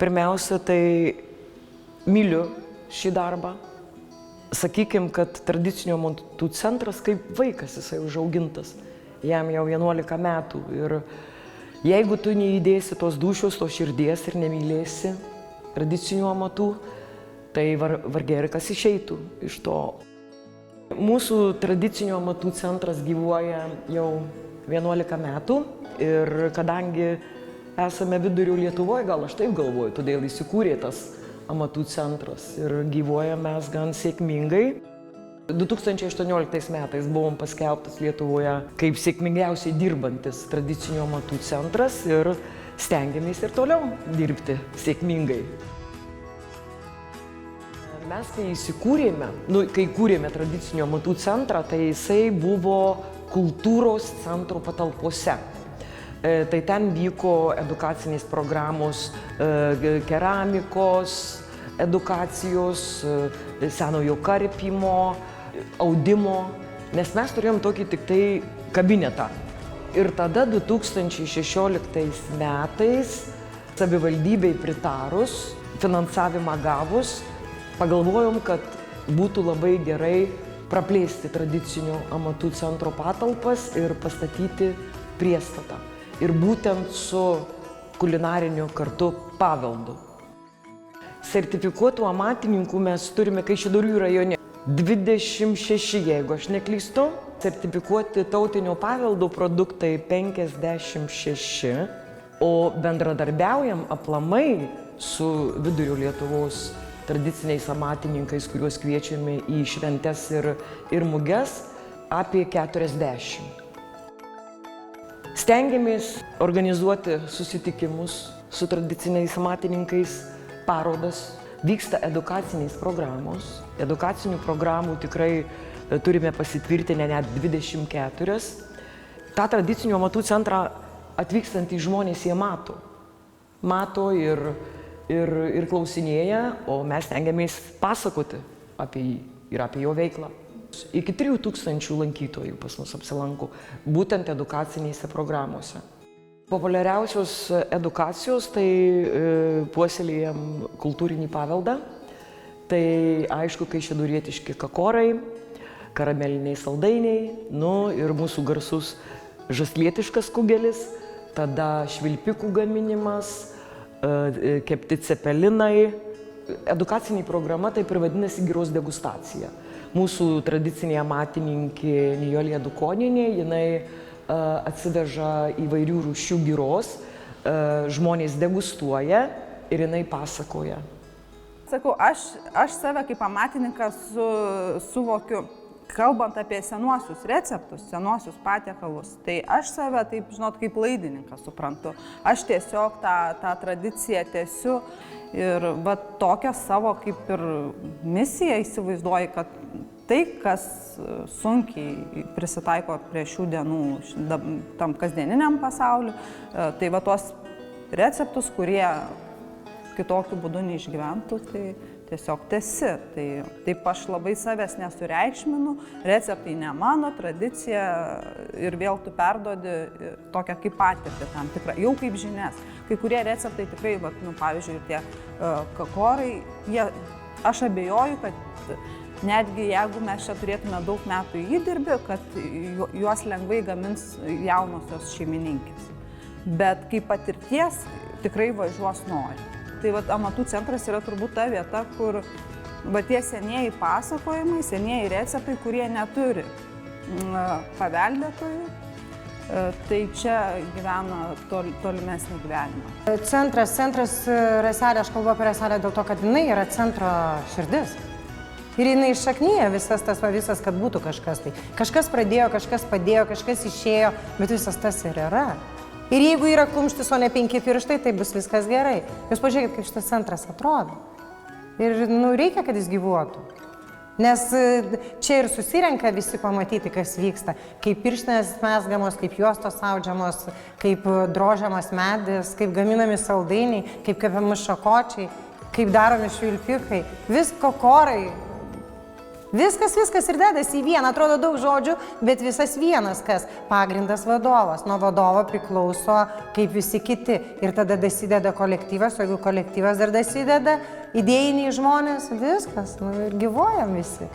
Pirmiausia, tai myliu šį darbą. Sakykime, kad tradicinio amatų centras kaip vaikas jisai užaugintas. Jam jau 11 metų. Ir jeigu tu neįdėsi tos dūšios, tos širdies ir nemylėsi tradicinių amatų, tai vargiai ir kas išeitų iš to. Mūsų tradicinio amatų centras gyvuoja jau 11 metų ir kadangi esame vidurio Lietuvoje, gal aš taip galvoju, todėl įsikūrė tas amatų centras ir gyvuoja mes gan sėkmingai. 2018 metais buvom paskelbtas Lietuvoje kaip sėkmingiausiai dirbantis tradicinio amatų centras ir stengiamės ir toliau dirbti sėkmingai. Mes kai įsikūrėme, kai kūrėme tradicinio amatų centrą, tai jisai buvo kultūros centro patalpose. Tai ten vyko edukacinės programos, keramikos, edukacijos, senojo karpimo, audimo, nes mes turėjom tokį tik tai kabinetą. Ir tada 2016 metais savivaldybei pritarus, finansavimą gavus, pagalvojom, kad būtų labai gerai praplėsti tradicinio amatų centro patalpas ir pastatyti priestatą. Ir būtent su kulinariniu kartu paveldu. Sertifikuotų amatininkų mes turime Kaišiadorių rajone 26, jeigu aš neklystu. Sertifikuoti tautinio paveldo produktai 56, o bendradarbiaujam aplamai su vidurio Lietuvos tradiciniais amatininkais, kuriuos kviečiame į šventes ir muges, apie 40. Stengiamės organizuoti susitikimus su tradiciniais amatininkais, parodas, vyksta edukacinės programos. Edukacinių programų tikrai turime pasitvirtinę net 24. Ta tradicinių amatų centrą atvykstantys žmonės jie mato. Mato ir klausinėja, o mes stengiamės pasakoti apie jį ir apie jo veiklą. Iki 3000 lankytojų pas mus apsilanko būtent edukacinėse programuose. Populiariausios edukacijos tai puoselėjam kultūrinį paveldą. Tai aišku, kaišiadorietiški kakorai, karameliniai saldainiai, ir mūsų garsus žaslietiškas kugelis, tada švilpikų gaminimas, kepti cepelinai. Edukacinė programa taip ir vadinasi giros degustacija. Mūsų tradicinė amatininkė Nijolė Dukonienė, jinai atsiveža įvairių rūšių giros, žmonės degustuoja ir jinai pasakoja. Sakau, aš save kaip amatininką suvokiu, kalbant apie senuosius receptus, senuosius patiekalus, tai aš save, taip žinot, kaip laidininką suprantu. Aš tiesiog tą tradiciją tęsiu ir tokią savo kaip ir misiją įsivaizduoju, kad tai, kas sunkiai prisitaiko prie šių dienų tam kasdieniniam pasauliu, tai tuos receptus, kurie kitokiu būdu neišgyventų, tai tiesiog tęsi. Taip aš labai savęs nesureikšminu, receptai ne mano, tradicija ir vėl tu perduodi tokią kaip patirtį tam tikrą, jau kaip žinias. Kai kurie receptai tikrai, pavyzdžiui, tie kakorai, aš abejoju, kad netgi jeigu mes čia turėtume daug metų įdirbį, kad juos lengvai gamins jaunosios šeimininkės. Bet kaip patirties tikrai važiuos nori. Tai amatų centras yra turbūt ta vieta, kur tie senieji pasakojimai, senieji receptai, kurie neturi paveldėtojų, tai čia gyvena tolimesnį gyvenimą. Centras Raselė, aš kalbu apie Raselę dėl to, kad jinai yra centro širdis. Ir jinai iššaknyja visas, kad būtų kažkas. Tai kažkas pradėjo, kažkas padėjo, kažkas išėjo, bet visas tas ir yra. Ir jeigu yra kumštis, o ne 5 pirštai, tai bus viskas gerai. Jūs pažiūrėkit, kaip šitas centras atrodo. Ir reikia, kad jis gyvuotų. Nes čia ir susirenka visi pamatyti, kas vyksta. Kaip pirštinės mezgamos, kaip juostos audžiamos, kaip drožiamas medis, kaip gaminami saldainiai, kaip kepiami šakočiai, kaip daromi švilpikai. Visko korai. Viskas ir dedasi į vieną, atrodo daug žodžių, bet visas vienas, kas pagrindas vadovas. Nuo vadovo priklauso kaip visi kiti. Ir tada dasideda kolektyvas, o jeigu kolektyvas dar dasideda, idėjiniai žmonės, viskas, ir gyvuojam visi.